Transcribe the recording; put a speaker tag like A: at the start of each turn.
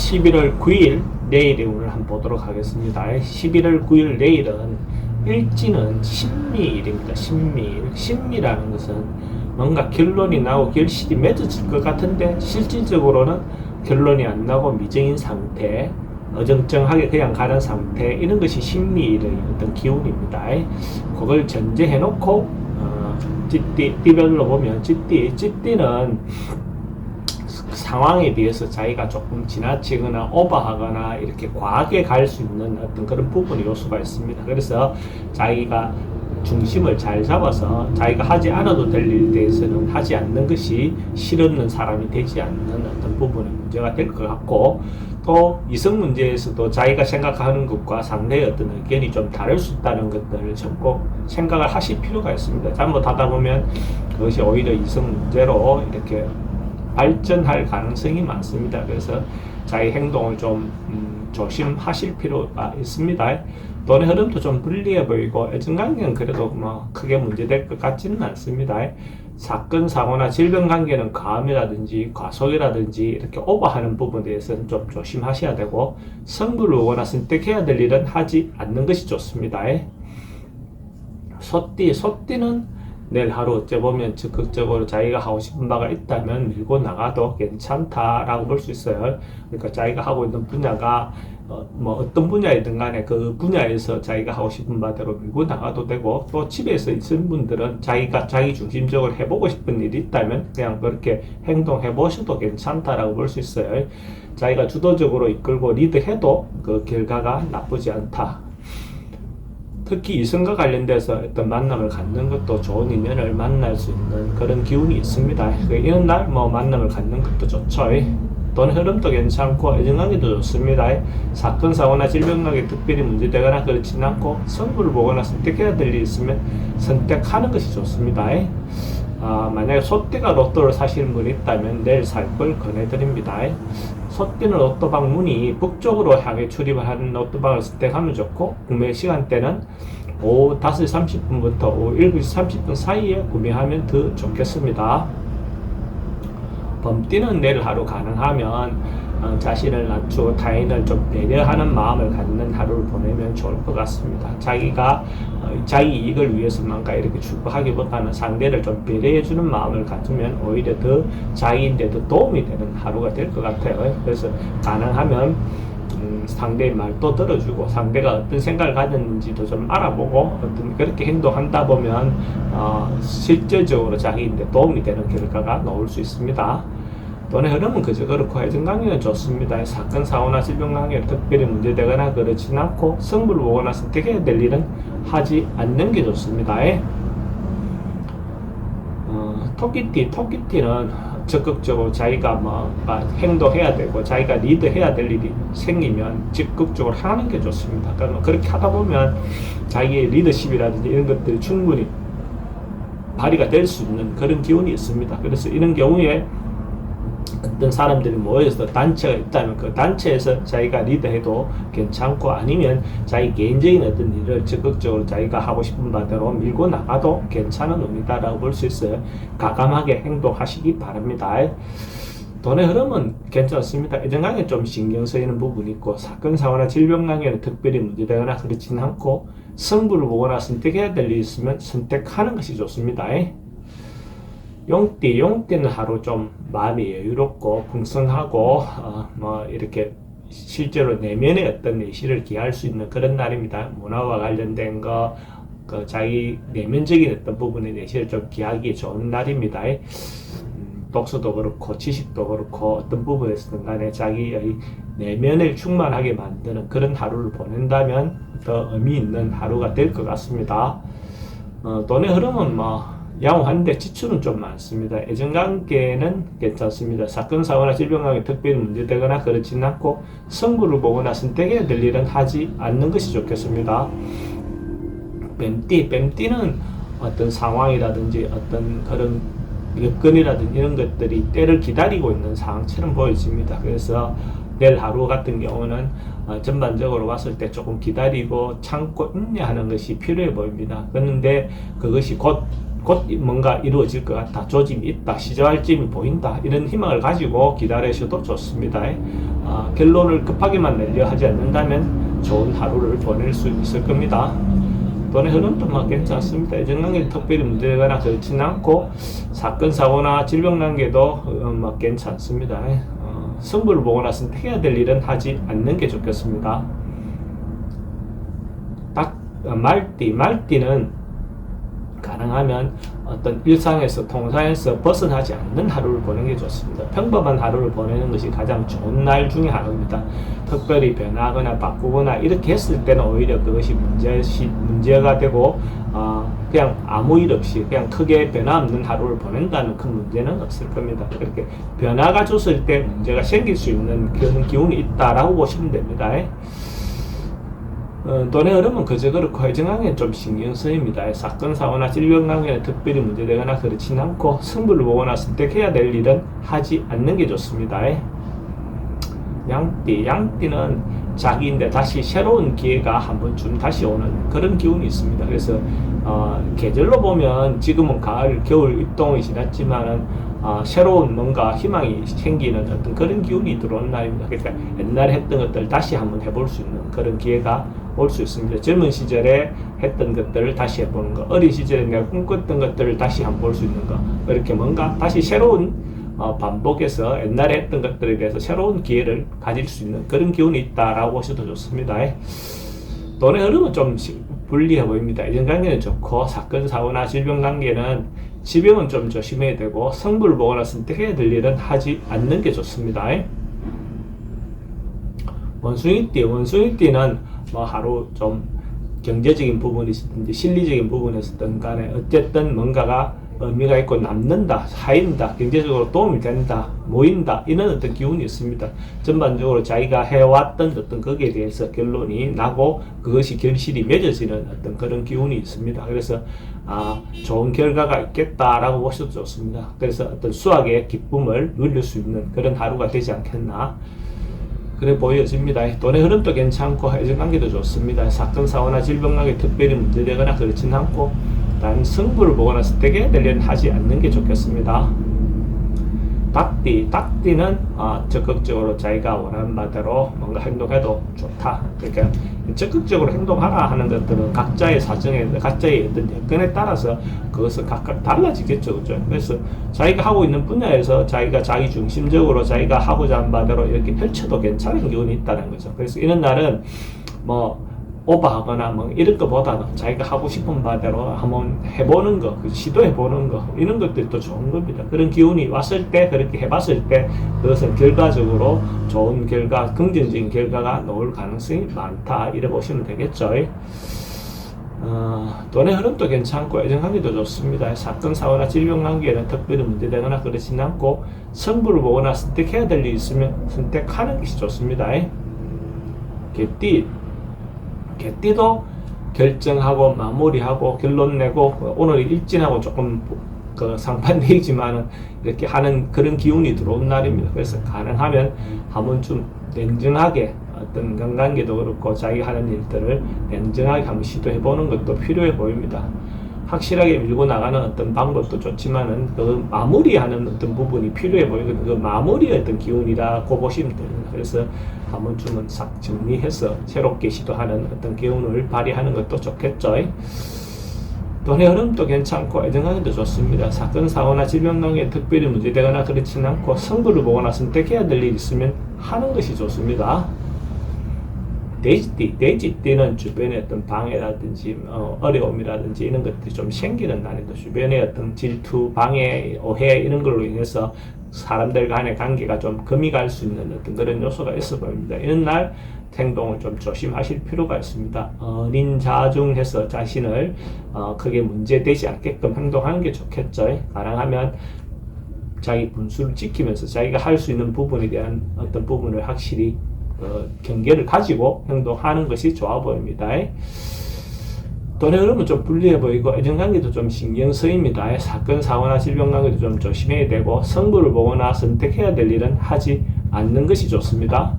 A: 11월 9일 내일의 운을 한번 보도록 하겠습니다. 11월 9일 내일은 일지는 신미일입니다. 신미일. 신미라는 것은 뭔가 결론이 나고 결실이 맺어질 것 같은데 실질적으로는 결론이 안 나고 미정인 상태, 어정쩡하게 그냥 가는 상태, 이런 것이 신미일의 어떤 기운입니다. 그걸 전제해 놓고 띠별로 보면 찌띠는 상황에 비해서 자기가 조금 지나치거나 오버하거나 이렇게 과하게 갈 수 있는 어떤 그런 부분의 요소가 있습니다. 그래서 자기가 중심을 잘 잡아서 자기가 하지 않아도 될 일에 대해서는 하지 않는 것이 실없는 사람이 되지 않는 어떤 부분의 문제가 될 것 같고, 또 이성 문제에서도 자기가 생각하는 것과 상대의 어떤 의견이 좀 다를 수 있다는 것들을 적고 생각을 하실 필요가 있습니다. 잘못하다 보면 그것이 오히려 이성 문제로 이렇게 발전할 가능성이 많습니다. 그래서 자기 행동을 좀 조심하실 필요가 있습니다. 돈의 흐름도 좀 불리해 보이고 애정관계는 그래도 뭐 크게 문제될 것 같지는 않습니다. 사건, 사고나 질병 관계는 과음이라든지 과속이라든지 이렇게 오버하는 부분에 대해서는 좀 조심하셔야 되고, 승부를 오거나 선택해야 될 일은 하지 않는 것이 좋습니다. 소띠는 내일 하루 어째 보면 적극적으로 자기가 하고 싶은 바가 있다면 밀고 나가도 괜찮다라고 볼 수 있어요. 그러니까 자기가 하고 있는 분야가 어떤 분야이든 간에 그 분야에서 자기가 하고 싶은 바대로 밀고 나가도 되고, 또 집에서 있는 분들은 자기가 자기 중심적으로 해보고 싶은 일이 있다면 그냥 그렇게 행동해 보셔도 괜찮다라고 볼 수 있어요. 자기가 주도적으로 이끌고 리드해도 그 결과가 나쁘지 않다. 특히 이성과 관련돼서 어떤 만남을 갖는 것도 좋은 인연을 만날 수 있는 그런 기운이 있습니다. 이런 날 만남을 갖는 것도 좋죠. 돈 흐름도 괜찮고 애정관계도 좋습니다. 사건, 사고나 질병관계 특별히 문제되거나 그렇진 않고, 승부를 보거나 선택해야 될 일이 있으면 선택하는 것이 좋습니다. 만약에 소띠가 로또를 사시는 분이 있다면 내일 살 걸 권해드립니다. 소띠는 로또방 문이 북쪽으로 향해 출입을 하는 로또방을 선택하면 좋고, 구매 시간대는 오후 5시 30분부터 오후 7시 30분 사이에 구매하면 더 좋겠습니다. 범띠는 내일 하루 가능하면 자신을 낮추고 타인을 좀 배려하는 마음을 갖는 하루를 보내면 좋을 것 같습니다. 자기가 자기 이익을 위해서 뭔가 이렇게 추구하기보다는 상대를 좀 배려해주는 마음을 가지면 오히려 더 자기인데도 도움이 되는 하루가 될 것 같아요. 그래서 가능하면 상대의 말도 들어주고 상대가 어떤 생각을 가졌는지도 좀 알아보고 어떤 그렇게 행동한다 보면 실질적으로 자기인데 도움이 되는 결과가 나올 수 있습니다. 돈의 흐름은 그저 그렇고 애정관계는 좋습니다. 사건, 사고나 질병관계는 특별히 문제되거나 그렇진 않고, 승부를 보거나 선택해야 될 일은 하지 않는 게 좋습니다. 토끼띠는 적극적으로 자기가 행동해야 되고 자기가 리드해야 될 일이 생기면 적극적으로 하는 게 좋습니다. 그러니까 그렇게 하다 보면 자기의 리더십이라든지 이런 것들이 충분히 발휘가 될 수 있는 그런 기운이 있습니다. 그래서 이런 경우에 어떤 사람들이 모여서 단체가 있다면 그 단체에서 자기가 리드해도 괜찮고, 아니면 자기 개인적인 어떤 일을 적극적으로 자기가 하고 싶은 바대로 밀고 나가도 괜찮은 운이다라고 볼 수 있어요. 과감하게 행동하시기 바랍니다. 돈의 흐름은 괜찮습니다. 애정관계는 좀 신경 쓰이는 부분이 있고, 사건, 사고나 질병관계는 특별히 문제되거나 그렇지는 않고, 승부를 보거나 선택해야 될 일이 있으면 선택하는 것이 좋습니다. 용띠는 하루 좀 마음이 여유롭고 풍성하고 이렇게 실제로 내면의 어떤 내실을 기할 수 있는 그런 날입니다. 문화와 관련된 자기 내면적인 어떤 부분의 내실을 좀 기하기 좋은 날입니다. 독서도 그렇고 지식도 그렇고 어떤 부분에서든 간에 자기의 내면을 충만하게 만드는 그런 하루를 보낸다면 더 의미 있는 하루가 될 것 같습니다. 돈의 흐름은 양호한데 지출은 좀 많습니다. 애정관계는 괜찮습니다. 사건, 사고나 질병관계 특별히 문제되거나 그렇진 않고, 승부를 보거나 선택해야 될 일은 하지 않는 것이 좋겠습니다. 뱀띠는 어떤 상황이라든지 어떤 그런 여건이라든지 이런 것들이 때를 기다리고 있는 상황처럼 보여집니다. 그래서 내일 하루 같은 경우는 전반적으로 봤을 때 조금 기다리고 참고 인내하는 것이 필요해 보입니다. 그런데 그것이 곧 곧 뭔가 이루어질 것 같다, 조짐이 있다, 시작할짐이 보인다, 이런 희망을 가지고 기다리셔도 좋습니다. 결론을 급하게만 내려 하지 않는다면 좋은 하루를 보낼 수 있을 겁니다. 돈의 흐름도 막 괜찮습니다. 애정관계는 특별히 문제되거나 그렇지는 않고 사건 사고나 질병 단계도 막 괜찮습니다. 승부를 보고 나서 해야 될 일은 하지 않는 게 좋겠습니다. 말띠는 가능하면 어떤 일상에서 통상에서 벗어나지 않는 하루를 보내는 게 좋습니다. 평범한 하루를 보내는 것이 가장 좋은 날 중에 하나입니다. 특별히 변하거나 바꾸거나 이렇게 했을 때는 오히려 그것이 문제가 되고 그냥 아무 일 없이 그냥 크게 변화 없는 하루를 보낸다는 큰 문제는 없을 겁니다. 그렇게 변화가 줬을 때 문제가 생길 수 있는 그런 기운이 있다라고 보시면 됩니다. 돈의 흐름은 그저 그렇고 애정관계는 좀 신경 쓰입니다. 사건 사고나 질병 관계는 특별히 문제되거나 그렇진 않고 승부를 보거나 선택해야 될 일은 하지 않는 게 좋습니다. 양띠는 자기인데 다시 새로운 기회가 한 번쯤 다시 오는 그런 기운이 있습니다. 그래서 계절로 보면 지금은 가을, 겨울 입동이 지났지만은 새로운 뭔가 희망이 생기는 어떤 그런 기운이 들어오는 날입니다. 그러니까 옛날에 했던 것들 다시 한번 해볼 수 있는 그런 기회가 올 수 있습니다. 젊은 시절에 했던 것들을 다시 해보는 거, 어린 시절에 내가 꿈꿨던 것들을 다시 한번 볼 수 있는 거, 이렇게 뭔가 다시 새로운 반복해서 옛날에 했던 것들에 대해서 새로운 기회를 가질 수 있는 그런 기운이 있다라고 보셔도 좋습니다. 돈의 흐름은 좀 불리해 보입니다. 애정관계는 좋고 사건 사고나 질병 관계는 지병은 좀 조심해야 되고 승부를 보거나 선택해야 될 일은 하지 않는 게 좋습니다. 원숭이띠는 뭐 하루 좀 경제적인 부분이든지 실리적인 부분에서든 간에 어쨌든 뭔가가 의미가 있고 남는다, 쌓인다, 경제적으로 도움이 된다, 모인다, 이런 어떤 기운이 있습니다. 전반적으로 자기가 해왔던 어떤 거기에 대해서 결론이 나고 그것이 결실이 맺어지는 어떤 그런 기운이 있습니다. 그래서 좋은 결과가 있겠다라고 보셔도 좋습니다. 그래서 어떤 수학의 기쁨을 누릴 수 있는 그런 하루가 되지 않겠나 그래 보여집니다. 돈의 흐름도 괜찮고 애정관계도 좋습니다. 사건 사고나 질병 관계 특별히 문제되거나 그렇진 않고 단 승부를 보거나 선택해야 될 일은 하지 않는 게 좋겠습니다. 닭띠는 적극적으로 자기가 원하는 바대로 뭔가 행동해도 좋다. 그러니까 적극적으로 행동하라 하는 것들은 각자의 사정에, 각자의 어떤 여건에 따라서 그것은 각각 달라지겠죠. 그죠? 그래서 자기가 하고 있는 분야에서 자기가 자기 중심적으로 자기가 하고자 하는 바대로 이렇게 펼쳐도 괜찮은 기운이 있다는 거죠. 그래서 이런 날은 뭐 오버하거나 뭐 이런 것보다는 자기가 하고 싶은 바대로 한번 해보는 거, 시도해보는 거, 이런 것들도 좋은 겁니다. 그런 기운이 왔을 때, 그렇게 해봤을 때 그것은 결과적으로 좋은 결과, 긍정적인 결과가 나올 가능성이 많다, 이래 보시면 되겠죠. 돈의 흐름도 괜찮고 애정관계도 좋습니다. 사건 사고나 질병 관계는 특별히 문제되거나 그렇지는 않고 승부를 보거나 선택해야 될 일이 있으면 선택하는 것이 좋습니다. 개띠도 결정하고 마무리하고 결론 내고 오늘 일진하고 조금 상반되지만은 이렇게 하는 그런 기운이 들어온 날입니다. 그래서 가능하면 한 번쯤 냉정하게 어떤 관계도 그렇고 자기가 하는 일들을 냉정하게 한번 시도해보는 것도 필요해 보입니다. 확실하게 밀고 나가는 어떤 방법도 좋지만은 그 마무리하는 어떤 부분이 필요해 보이거든요. 그 마무리의 어떤 기운이라고 보시면 됩니다. 그래서 한 번쯤은 싹 정리해서 새롭게 시도하는 어떤 기운을 발휘하는 것도 좋겠죠. 돈의 흐름도 괜찮고 애정관계도 좋습니다. 사건 사고나 질병 관계에 특별히 문제되거나 그렇지는 않고 승부를 보거나 선택해야 될 일이 있으면 하는 것이 좋습니다. 돼지띠는 주변에 어떤 방해라든지 어려움이라든지 이런 것들이 좀 생기는 날이고 주변에 어떤 질투, 방해, 오해 이런 걸로 인해서 사람들 간의 관계가 좀 금이 갈 수 있는 어떤 그런 요소가 있어 보입니다. 이런 날 행동을 좀 조심하실 필요가 있습니다. 어린자중해서 자신을 크게 문제되지 않게끔 행동하는 게 좋겠죠. 가능하면 자기 분수를 지키면서 자기가 할 수 있는 부분에 대한 어떤 부분을 확실히 경계를 가지고 행동하는 것이 좋아 보입니다. 돈의 흐름은 좀 불리해 보이고 애정관계도 좀 신경 쓰입니다. 사건 사고나 질병 관계도 좀 조심해야 되고 승부를 보거나 선택해야 될 일은 하지 않는 것이 좋습니다.